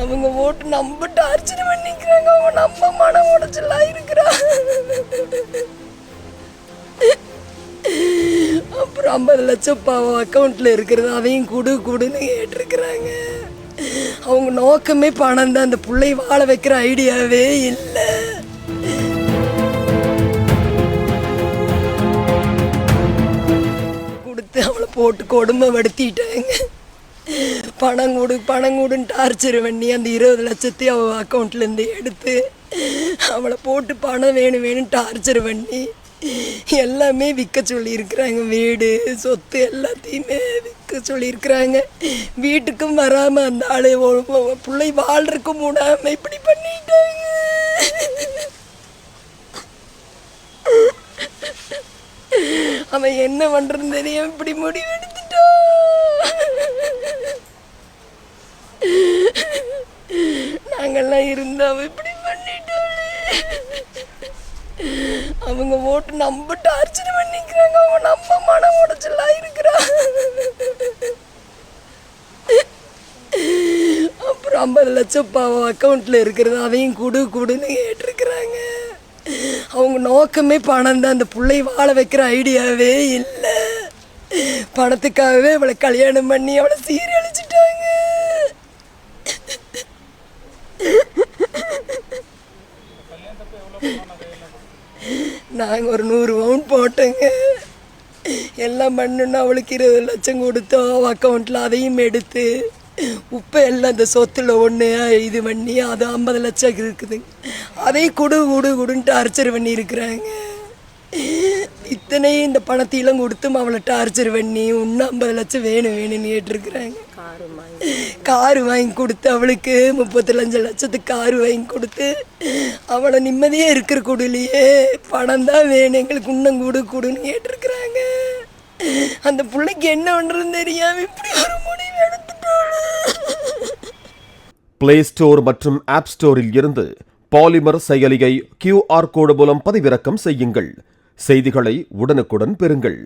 அவங்க ஓட்டு நம்ம டார்ச்சர் பண்ணிக்கிறாங்க. அவங்க நம்ம மன உடைச்சலா இருக்கிறா. அப்புறம் 50 லட்சம் பாவம் அக்கௌண்ட்ல இருக்கிறது அதையும் கொடுன்னு கேட்டிருக்கிறாங்க. அவங்க நோக்கமே பணம் தான். அந்த பிள்ளை வாழ வைக்கிற ஐடியாவே இல்லை. கொடுத்து அவளை போட்டு கொடுமைப்படுத்திட்டாங்க. பணம் கொடுன்னு டார்ச்சர் பண்ணி அந்த 20 லட்சத்தையும் அவள் அக்கௌண்ட்லேருந்து எடுத்து அவளை போட்டு பணம் வேணும் டார்ச்சர் பண்ணி எல்லாமே விற்க சொல்லியிருக்கிறாங்க. வீடு சொத்து எல்லாத்தையுமே விற்க சொல்லியிருக்கிறாங்க. வீட்டுக்கும் வராமல் அந்த ஆளு பிள்ளை வாழ்றதுக்கும் மூடாமல் இப்படி பண்ணிட்டாங்க. அவன் என்ன பண்ணுறதுன்னு தெரியாம இப்படி முடிவு எடுத்துட்டான். நாங்கள்லாம் இருந்தா அவன் இப்படி பண்ணிட்டாளே. அவங்க ஓட்டு நம்ம டார்ச்சர் பண்ணிக்கிறாங்க. அவங்க நம்ம மன உடைச்சலா இருக்கிறா. அப்புறம் 50 லட்சம் பாவம் அக்கௌண்ட்ல இருக்கிறது அதையும் கொடுன்னு கேட்டிருக்கிறாங்க. அவங்க நோக்கமே பணம் தான். அந்த பிள்ளை வாழ வைக்கிற ஐடியாவே இல்லை. பணத்துக்காகவே அவளை கல்யாணம் பண்ணி அவளை சீரழிச்சிட்டாங்க. நாங்கள் ஒரு 100 பவுன் போட்டோங்க. எல்லாம் பண்ணணுன்னா அவளுக்கு 20 லட்சம் கொடுத்தோம். அவள் அக்கௌண்ட்டில் அதையும் எடுத்து உப்பை எல்லாம் அந்த சொத்தில் ஒன்று இது பண்ணி அது 50 லட்சம் இருக்குதுங்க. அதையும் கொடுன்னு டார்ச்சர் பண்ணியிருக்கிறாங்க. இத்தனையும் இந்த பணத்தையெல்லாம் கொடுத்தும் அவளை டார்ச்சர் பண்ணி இன்னும் 50 லட்சம் வேணும்னு கேட்டிருக்கிறாங்க. காரு வாங்கி கொடுத்து அவளுக்கு 35 லட்சத்துக்கு காரு வாங்கி கொடுத்து அவளை நிம்மதியாக இருக்கிற கூடலையே பணம் தான் வேணும் எங்களுக்கு இன்னும் கொடுன்னு கேட்டிருக்கிறாங்க. அந்த பிள்ளைக்கு என்ன பண்ணுறதுன்னு தெரியாமல் இப்படி ஒரு முடிவு எடுத்துட்டாங்க. பிளே ஸ்டோர் மற்றும் ஆப் ஸ்டோரில் இருந்து பாலிமர் செயலியை QR கோடு மூலம் பதிவிறக்கம் செய்யுங்கள். செய்திகளை உடனுக்குடன் பெறுங்கள்.